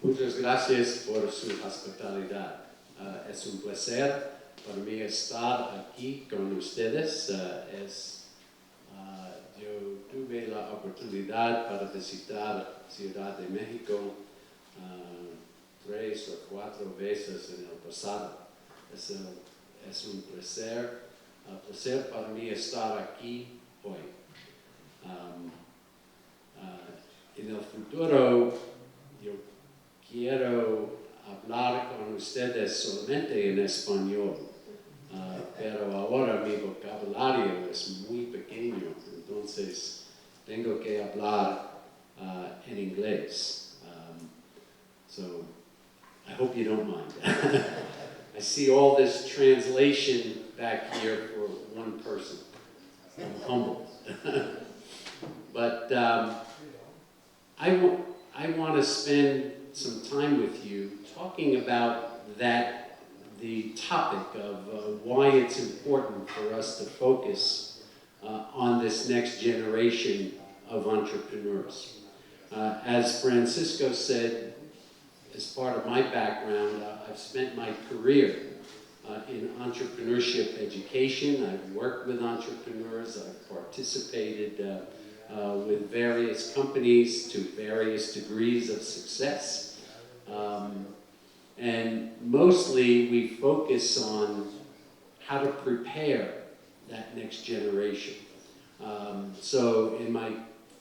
Muchas gracias por su hospitalidad. Es un placer para mí estar aquí con ustedes. Yo tuve la oportunidad para visitar Ciudad de México 3 o 4 veces en el pasado. Es un placer para mí estar aquí hoy. En el futuro, yo quiero hablar con ustedes solamente en español, pero ahora mi vocabulario es muy pequeño, entonces tengo que hablar en inglés. So I hope you don't mind. I see all this translation back here for one person. I'm humbled. But I want to spend some time with you talking about the topic of why it's important for us to focus on this next generation of entrepreneurs. As Francisco said, as part of my background, I've spent my career in entrepreneurship education. I've worked with entrepreneurs. I've participated with various companies to various degrees of success. And mostly we focus on how to prepare that next generation. So in my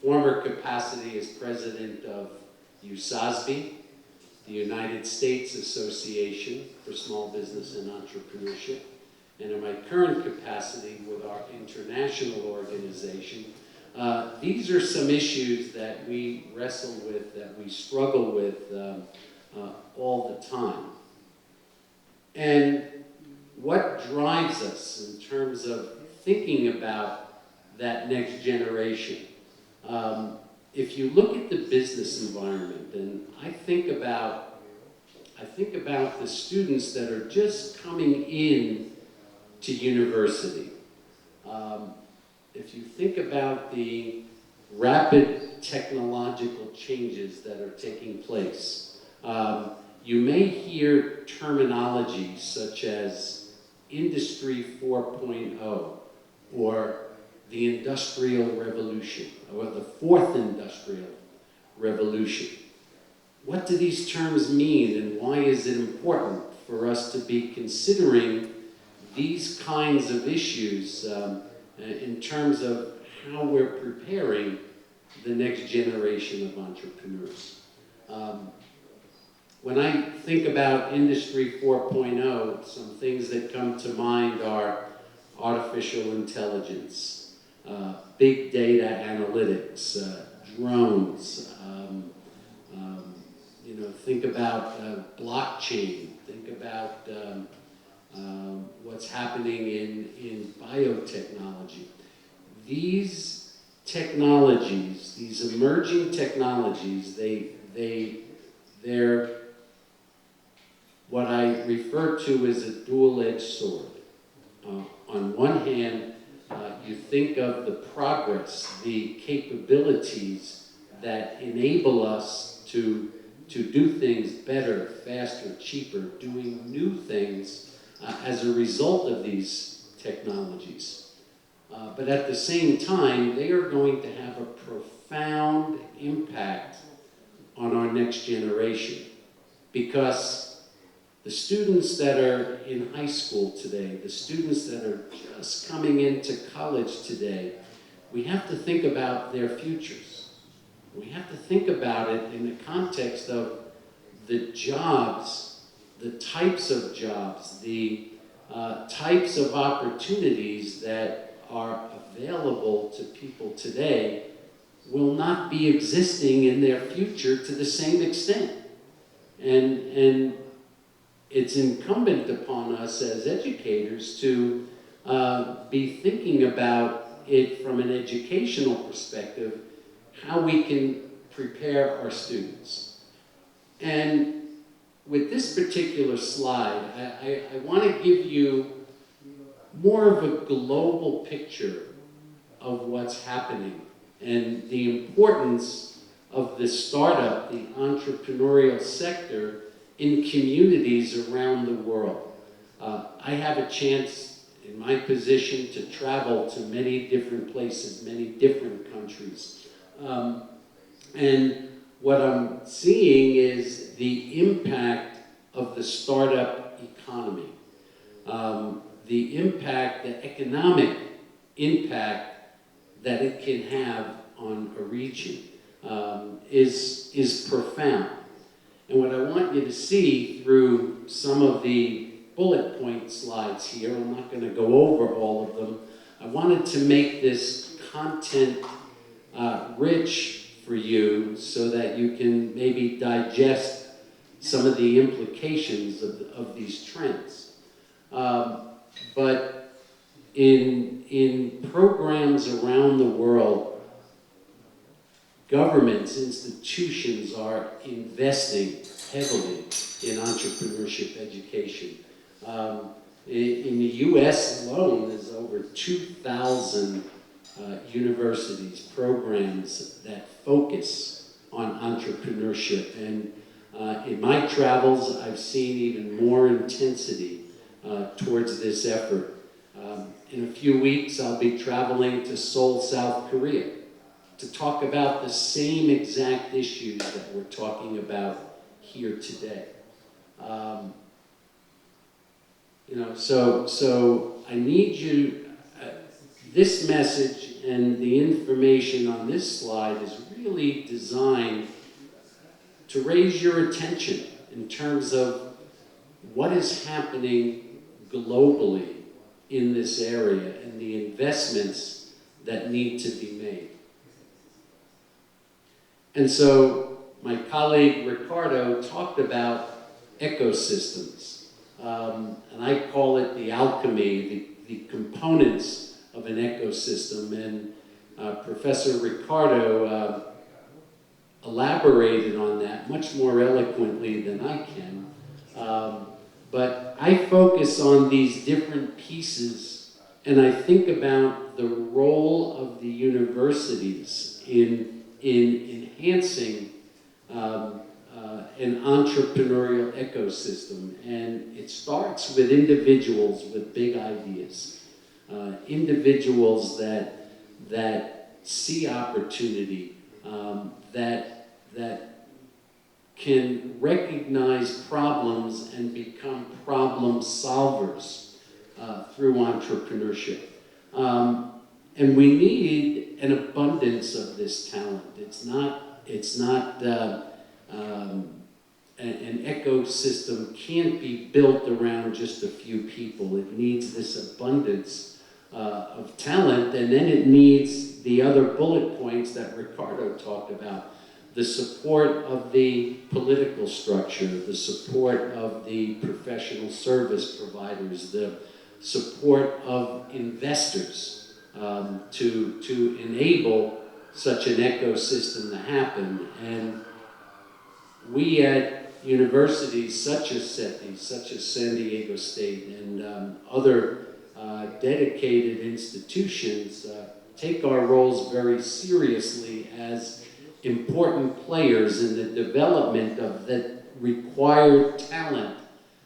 former capacity as president of USASB, the United States Association for Small Business and Entrepreneurship, and in my current capacity with our international organization, these are some issues that we wrestle with, that we struggle with all the time. And what drives us in terms of thinking about that next generation? If you look at the business environment, and I think about the students that are just coming in to university. If you think about the rapid technological changes that are taking place, you may hear terminology such as Industry 4.0 or the Industrial Revolution or the Fourth Industrial Revolution. What do these terms mean, and why is it important for us to be considering these kinds of issues in terms of how we're preparing the next generation of entrepreneurs? When I think about Industry 4.0, some things that come to mind are artificial intelligence, big data analytics, drones, think about blockchain, think about what's happening in biotechnology. These technologies, these emerging technologies, they're what I refer to as a dual-edged sword. On one hand, you think of the progress, the capabilities that enable us to do things better, faster, cheaper, doing new things as a result of these technologies. But at the same time, they are going to have a profound impact on our next generation, because the students that are in high school today, the students that are just coming into college today, we have to think about their futures. We have to think about it in the context of the jobs, the types of jobs, the types of opportunities that are available to people today will not be existing in their future to the same extent. And it's incumbent upon us as educators to be thinking about it from an educational perspective, how we can prepare our students. And with this particular slide, I want to give you more of a global picture of what's happening and the importance of the startup, the entrepreneurial sector in communities around the world. I have a chance in my position to travel to many different places, many different countries. And what I'm seeing is the impact of the startup economy. The impact, the economic impact that it can have on a region is profound. And what I want you to see through some of the bullet point slides here, I'm not going to go over all of them, I wanted to make this content rich for you so that you can maybe digest some of the implications of these trends. But in programs around the world, governments, institutions are investing heavily in entrepreneurship education. In the US alone, there's over 2,000 universities, programs that focus on entrepreneurship. And in my travels, I've seen even more intensity towards this effort. In a few weeks, I'll be traveling to Seoul, South Korea, to talk about the same exact issues that we're talking about here today. So I need you, this message and the information on this slide is really designed to raise your attention in terms of what is happening globally in this area and the investments that need to be made. And so my colleague Ricardo talked about ecosystems, and I call it the alchemy, the components of an ecosystem. And Professor Ricardo elaborated on that much more eloquently than I can. But I focus on these different pieces, and I think about the role of the universities in enhancing an entrepreneurial ecosystem. And it starts with individuals with big ideas, individuals that see opportunity, that can recognize problems and become problem solvers through entrepreneurship. And we need an abundance of this talent. It's not an ecosystem can't be built around just a few people. It needs this abundance of talent, and then it needs the other bullet points that Ricardo talked about. The support of the political structure, the support of the professional service providers, the support of investors to enable such an ecosystem to happen. And we at universities such as CETYS, such as San Diego State, and other dedicated institutions take our roles very seriously as important players in the development of the required talent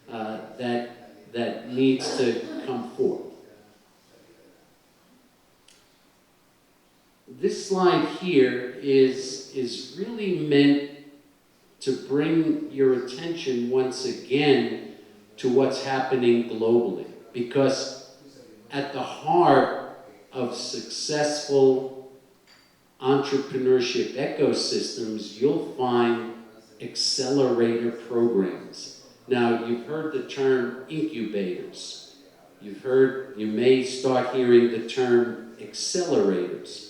that needs to come forth. This slide here is really meant to bring your attention once again to what's happening globally, because at the heart of successful entrepreneurship ecosystems, you'll find accelerator programs. Now, you've heard the term incubators. You may start hearing the term accelerators.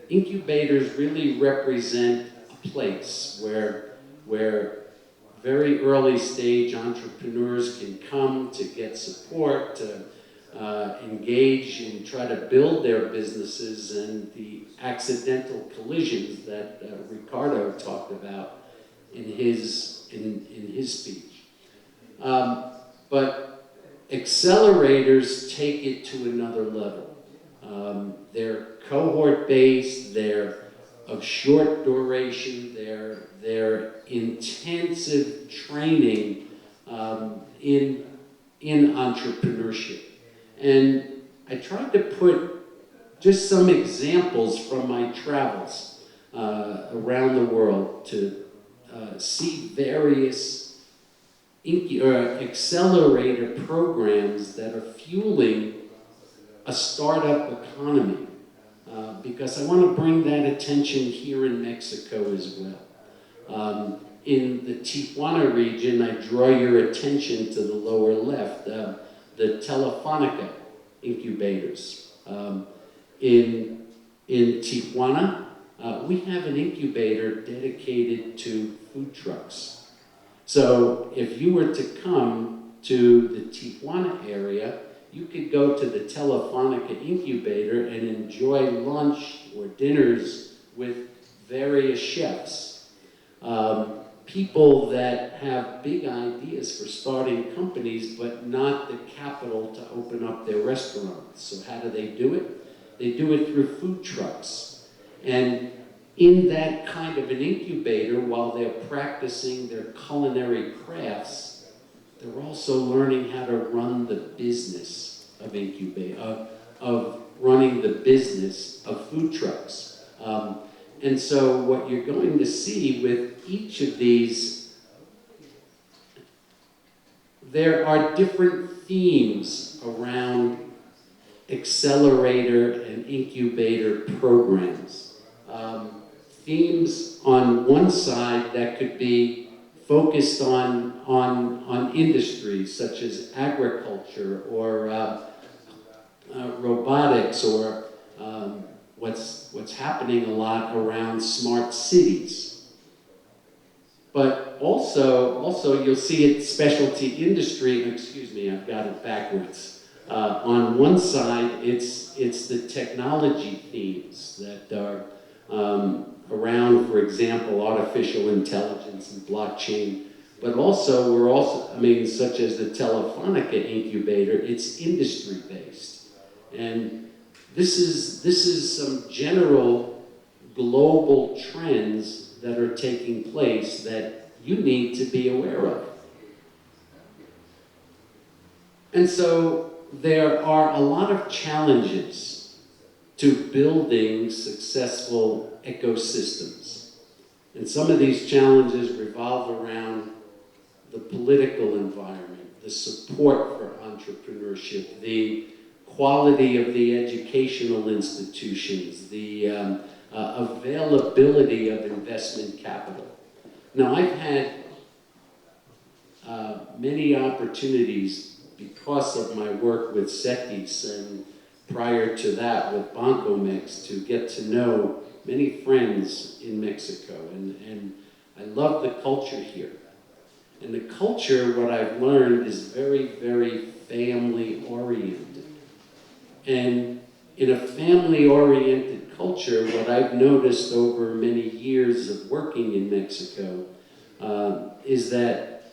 Incubators really represent a place where very early stage entrepreneurs can come to get support, to engage and try to build their businesses, and the accidental collisions that Ricardo talked about in his speech. But accelerators take it to another level. They're cohort-based, they're of short duration, their intensive training in entrepreneurship. And I tried to put just some examples from my travels around the world to see various accelerator programs that are fueling a startup economy. Because I want to bring that attention here in Mexico as well. In the Tijuana region, I draw your attention to the lower left, the Telefonica incubators. In Tijuana, we have an incubator dedicated to food trucks. So if you were to come to the Tijuana area, you could go to the Telefonica incubator and enjoy lunch or dinners with various chefs. People that have big ideas for starting companies, but not the capital to open up their restaurants. So how do? They do it through food trucks. And in that kind of an incubator, while they're practicing their culinary crafts, they're also learning how to run the business of running the business of food trucks. And so what you're going to see with each of these, there are different themes around accelerator and incubator programs. Themes on one side that could be focused on industries such as agriculture or robotics or what's happening a lot around smart cities. But also you'll see it specialty industry, excuse me, I've got it backwards. On one side, it's the technology themes that are around, for example, artificial intelligence and blockchain. But also, such as the Telefonica incubator, it's industry-based. And this is some general global trends that are taking place that you need to be aware of. And so there are a lot of challenges to building successful ecosystems. And some of these challenges revolve around the political environment, the support for entrepreneurship, the quality of the educational institutions, the availability of investment capital. Now, I've had many opportunities because of my work with CETYS and prior to that with Bancomex to get to know many friends in Mexico. And I love the culture here. And the culture, what I've learned, is very, very family-oriented. And in a family-oriented culture, what I've noticed over many years of working in Mexico is that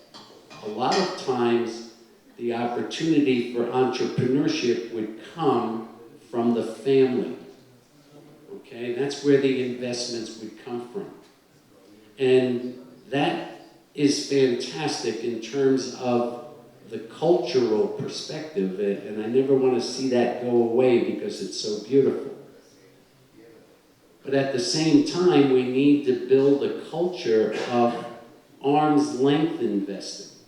a lot of times the opportunity for entrepreneurship would come from the family. Okay, that's where the investments would come from. And that is fantastic in terms of the cultural perspective, and I never want to see that go away because it's so beautiful. But at the same time, we need to build a culture of arm's length investing,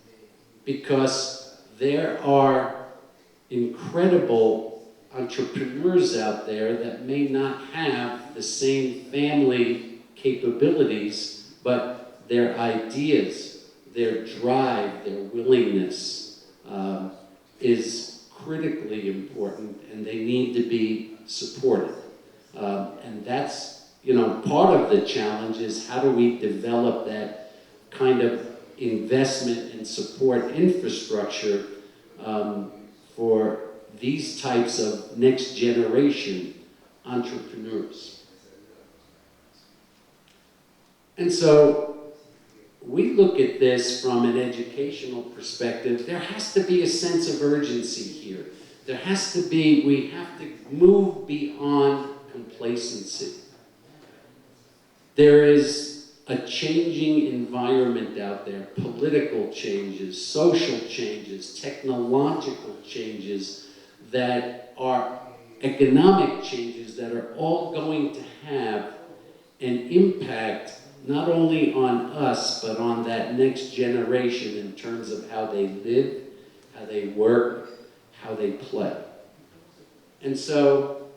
because there are incredible entrepreneurs out there that may not have the same family capabilities, but their ideas, their drive, their willingness is critically important, and they need to be supported. And that's, part of the challenge is how do we develop that kind of investment and support infrastructure for these types of next generation entrepreneurs. And so we look at this from an educational perspective. There has to be a sense of urgency here. There has to be, we have to move beyond complacency. There is a changing environment out there, political changes, social changes, technological changes that are economic changes that are all going to have an impact not only on us, but on that next generation in terms of how they live, how they work, how they play. And so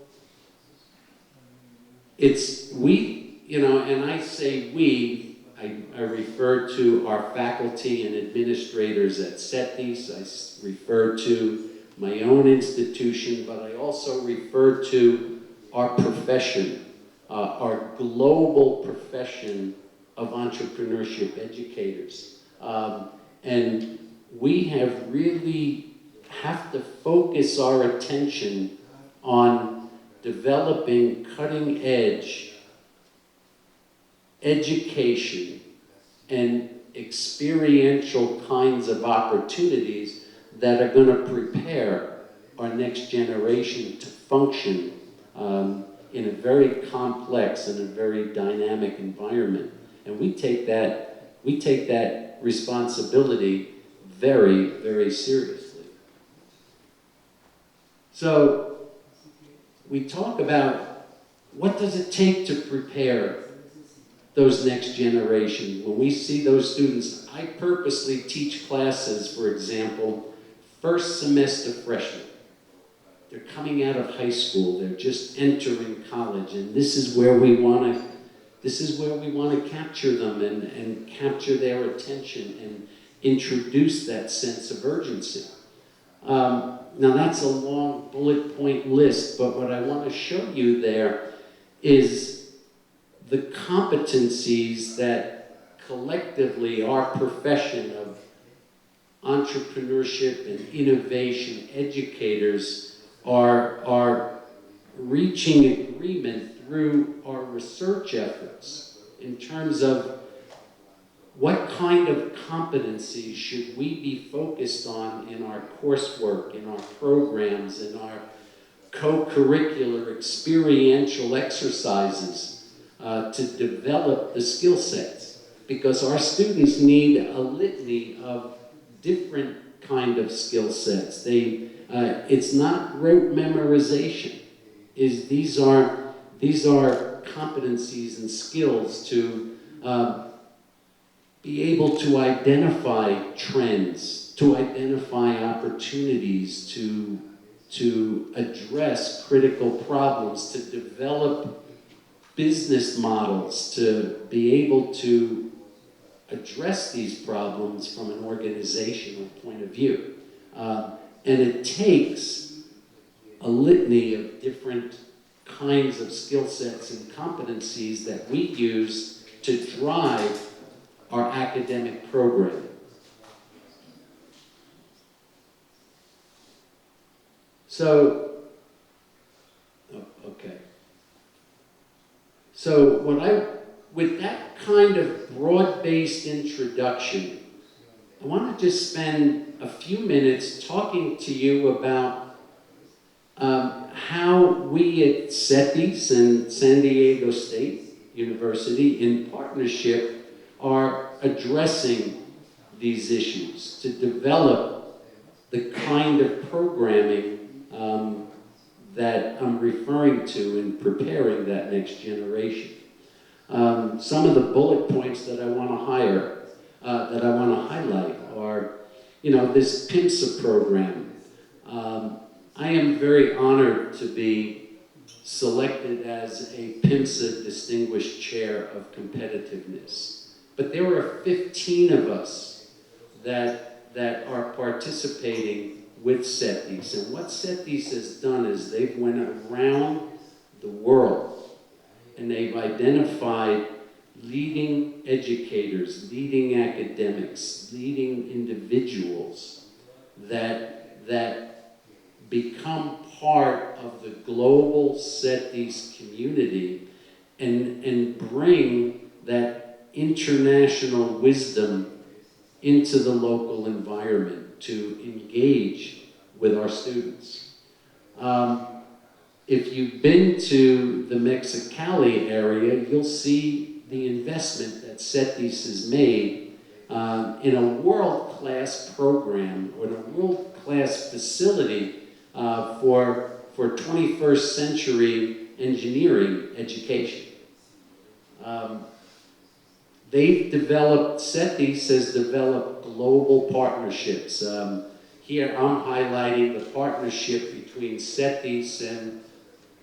it's we, you know, and I say we, I refer to our faculty and administrators at CETYS, I refer to my own institution, but I also refer to our profession, our global profession of entrepreneurship educators. And we have really have to focus our attention on developing cutting edge education and experiential kinds of opportunities that are going to prepare our next generation to function in a very complex and a very dynamic environment. And we take that responsibility very, very seriously. So we talk about what does it take to prepare those next generation. When we see those students, I purposely teach classes, for example, first semester freshmen. They're coming out of high school, they're just entering college, and this is where we want to capture them and capture their attention and introduce that sense of urgency. Now that's a long bullet point list, but what I want to show you there is the competencies that collectively our profession of entrepreneurship and innovation educators are reaching agreement through our research efforts in terms of what kind of competencies should we be focused on in our coursework, in our programs, in our co-curricular experiential exercises to develop the skill sets, because our students need a litany of different kind of skill sets. It's not rote memorization. These are competencies and skills to be able to identify trends, to identify opportunities, to address critical problems, to develop business models, to be able to address these problems from an organizational point of view. And it takes a litany of different kinds of skill sets and competencies that we use to drive our academic program. So, okay. So with that kind of broad-based introduction, I want to just spend a few minutes talking to you about how we at CETYS and San Diego State University in partnership are addressing these issues to develop the kind of programming that I'm referring to in preparing that next generation. Some of the bullet points that I want to highlight are, this PIMSA program. I am very honored to be selected as a PIMSA Distinguished Chair of Competitiveness. But there are 15 of us that are participating with CETYS. And what CETYS has done is they've went around the world and they've identified leading educators, leading academics, leading individuals that become part of the global CETYS community and bring that international wisdom into the local environment to engage with our students. If you've been to the Mexicali area, you'll see the investment that CETYS has made in a world-class program or in a world-class facility for 21st century engineering education. CETYS has developed global partnerships. Here I'm highlighting the partnership between CETYS and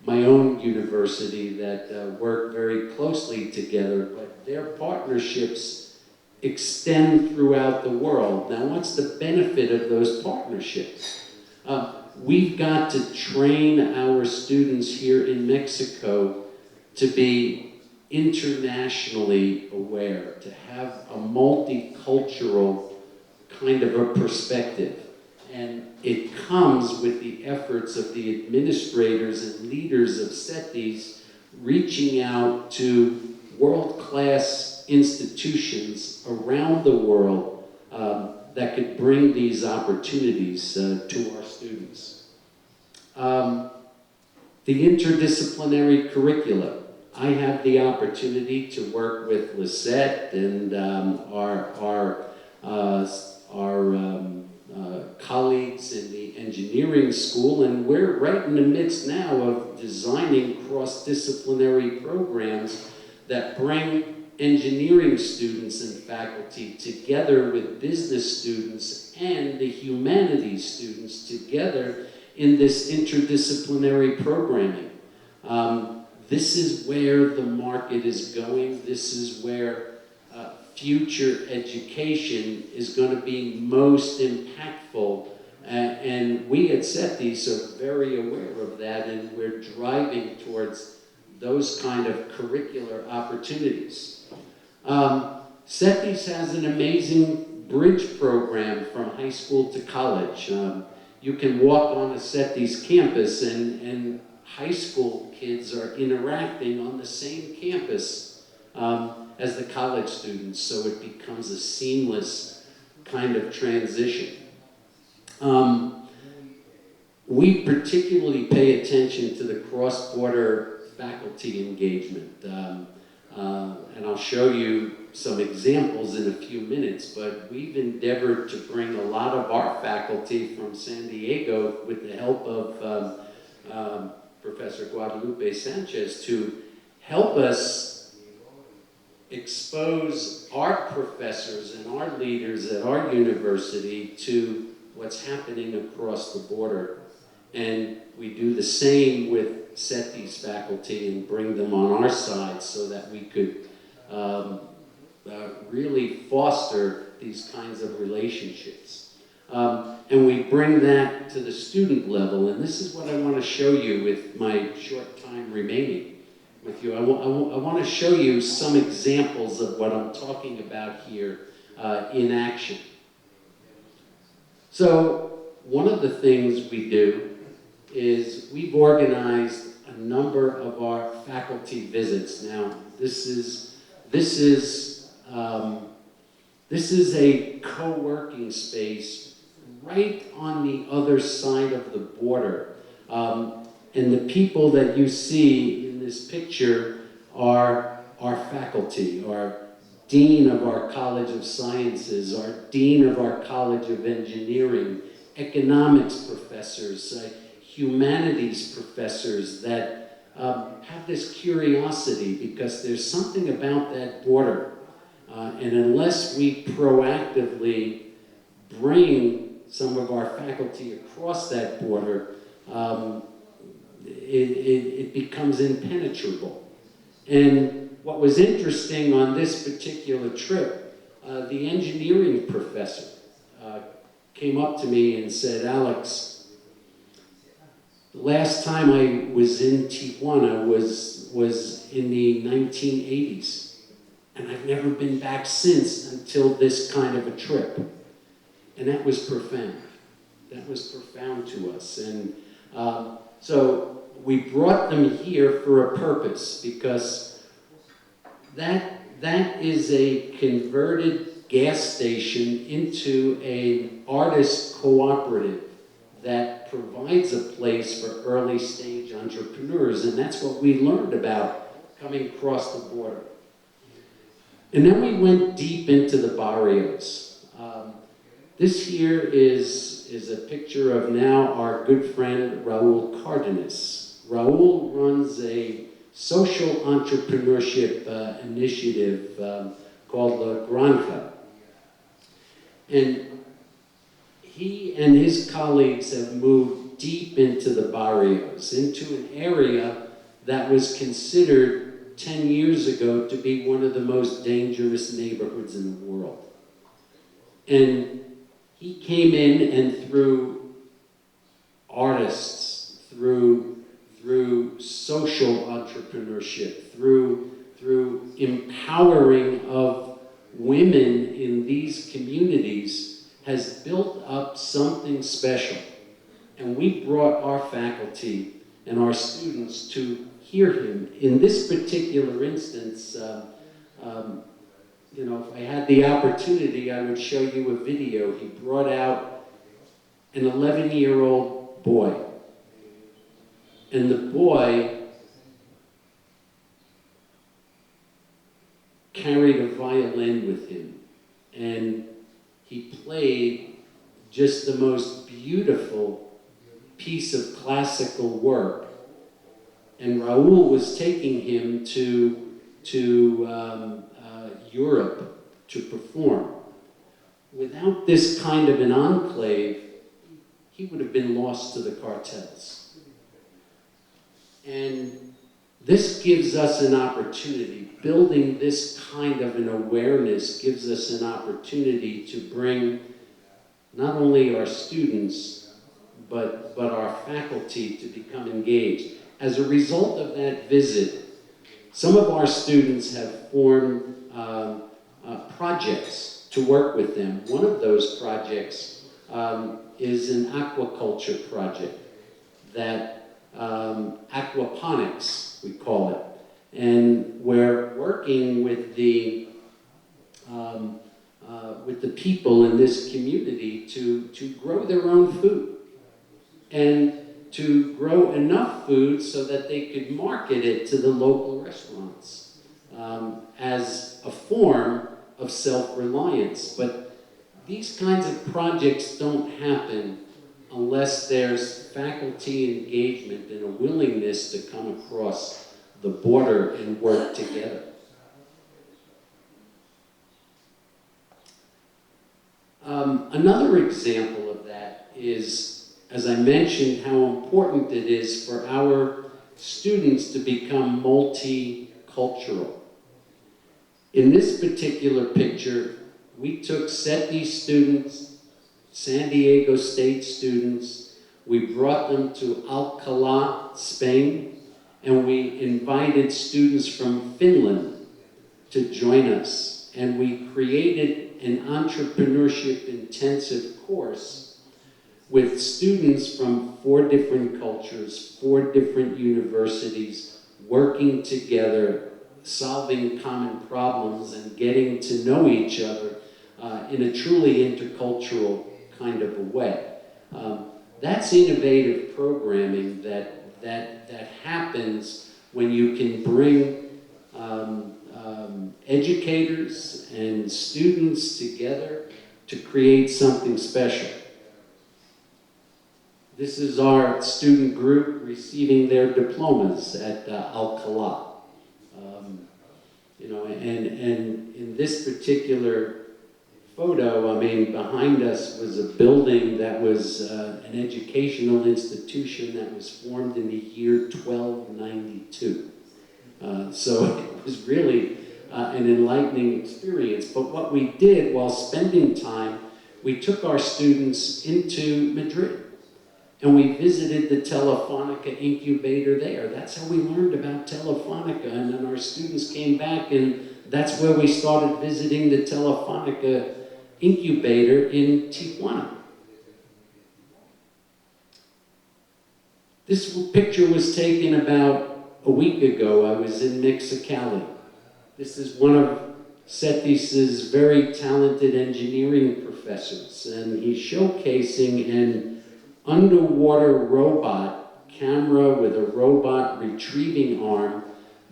my own university that work very closely together, but their partnerships extend throughout the world. Now, what's the benefit of those partnerships? We've got to train our students here in Mexico to be internationally aware, to have a multicultural kind of a perspective. And it comes with the efforts of the administrators and leaders of CETYS reaching out to world-class institutions around the world that could bring these opportunities to our students. The interdisciplinary curricula. I have the opportunity to work with Lisette and our colleagues in the engineering school, and we're right in the midst now of designing cross-disciplinary programs that bring engineering students and faculty together with business students and the humanities students together in this interdisciplinary programming. This is where the market is going. This is where future education is going to be most impactful. And we at CETYS are very aware of that, and we're driving towards those kind of curricular opportunities. CETYS has an amazing bridge program from high school to college. You can walk on a CETYS campus and high school kids are interacting on the same campus as the college students, so it becomes a seamless kind of transition. We particularly pay attention to the cross-border faculty engagement. And I'll show you some examples in a few minutes, but we've endeavored to bring a lot of our faculty from San Diego with the help of Professor Guadalupe Sanchez to help us expose our professors and our leaders at our university to what's happening across the border. And we do the same with CETYS faculty and bring them on our side so that we could really foster these kinds of relationships. And we bring that to the student level, and this is what I want to show you with my short time remaining with you. I want to show you some examples of what I'm talking about here in action. So one of the things we do is we've organized a number of our faculty visits. Now, this is a co-working space right on the other side of the border. And the people that you see in this picture are our faculty, our dean of our College of Sciences, our dean of our College of Engineering, economics professors, humanities professors that have this curiosity because there's something about that border. And unless we proactively bring some of our faculty across that border, it becomes impenetrable. And what was interesting on this particular trip, the engineering professor came up to me and said, "Alex, the last time I was in Tijuana was in the 1980s, and I've never been back since until this kind of a trip." And that was profound. That was profound to us. And so we brought them here for a purpose, because that is a converted gas station into an artist cooperative that provides a place for early stage entrepreneurs. And that's what we learned about coming across the border. And then we went deep into the barrios. This here is a picture of now our good friend Raul Cardenas. Raul runs a social entrepreneurship initiative called La Granja. And he and his colleagues have moved deep into the barrios, into an area that was considered 10 years ago to be one of the most dangerous neighborhoods in the world. And he came in and through artists, through social entrepreneurship, through empowering of women in these communities, has built up something special. And we brought our faculty and our students to hear him. In this particular instance, you know, if I had the opportunity, I would show you a video. He brought out an 11-year-old boy. And the boy carried a violin with him. And he played just the most beautiful piece of classical work. And Raul was taking him to Europe to perform. Without this kind of an enclave, he would have been lost to the cartels. And this gives us an opportunity. Building this kind of an awareness gives us an opportunity to bring not only our students, but our faculty to become engaged. As a result of that visit, some of our students have formed projects to work with them. One of those projects is an aquaculture project that aquaponics, we call it. And we're working with the people in this community to grow their own food and to grow enough food so that they could market it to the local restaurants as a form of self-reliance. But these kinds of projects don't happen unless there's faculty engagement and a willingness to come across the border and work together. Another example of that is, as I mentioned, how important it is for our students to become multicultural. In this particular picture, we took CETYS students, San Diego State students, we brought them to Alcalá, Spain, and we invited students from Finland to join us. And we created an entrepreneurship intensive course with students from 4 different cultures, 4 different universities, working together, solving common problems, and getting to know each other in a truly intercultural kind of a way. That's innovative programming that happens when you can bring educators and students together to create something special. This is our student group receiving their diplomas at Alcalá. You know, and in this particular photo, I mean, behind us was a building that was an educational institution that was formed in the year 1292. So it was really an enlightening experience. But what we did while spending time, we took our students into Madrid and we visited the Telefonica incubator there. That's how we learned about Telefonica. And then our students came back and that's where we started visiting the Telefonica incubator in Tijuana. This picture was taken about a week ago. I was in Mexicali. This is one of CETYS's very talented engineering professors, and he's showcasing an underwater robot camera with a robot retrieving arm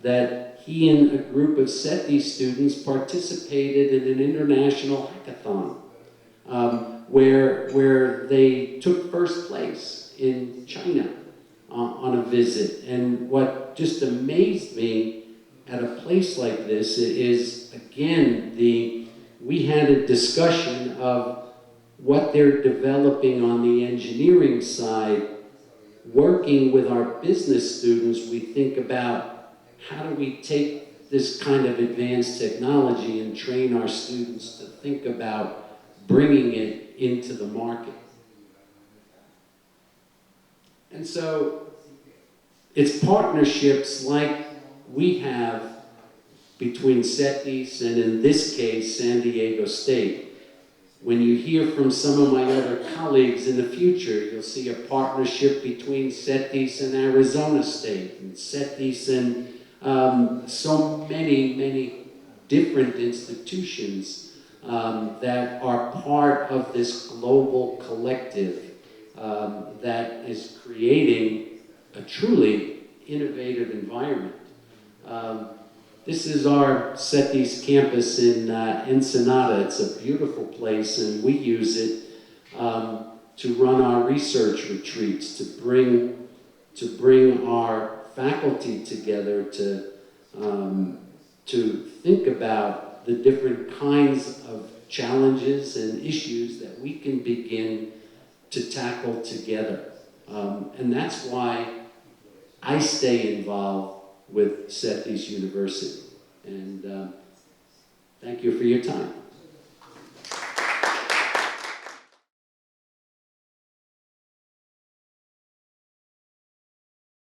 that he and a group of CETYS students participated in an international hackathon where they took first place in China on a visit. And what just amazed me at a place like this is, again, we had a discussion of what they're developing on the engineering side. Working with our business students, we think about how do we take this kind of advanced technology and train our students to think about bringing it into the market. And so it's partnerships like we have between CETYS and, in this case, San Diego State. When you hear from some of my other colleagues in the future, you'll see a partnership between CETYS and Arizona State, and CETYS and so many different institutions that are part of this global collective that is creating a truly innovative environment. This is our CETYS campus in Ensenada. It's a beautiful place, and we use it to run our research retreats, to bring our faculty together to think about the different kinds of challenges and issues that we can begin to tackle together. And that's why I stay involved with CETYS University. And thank you for your time.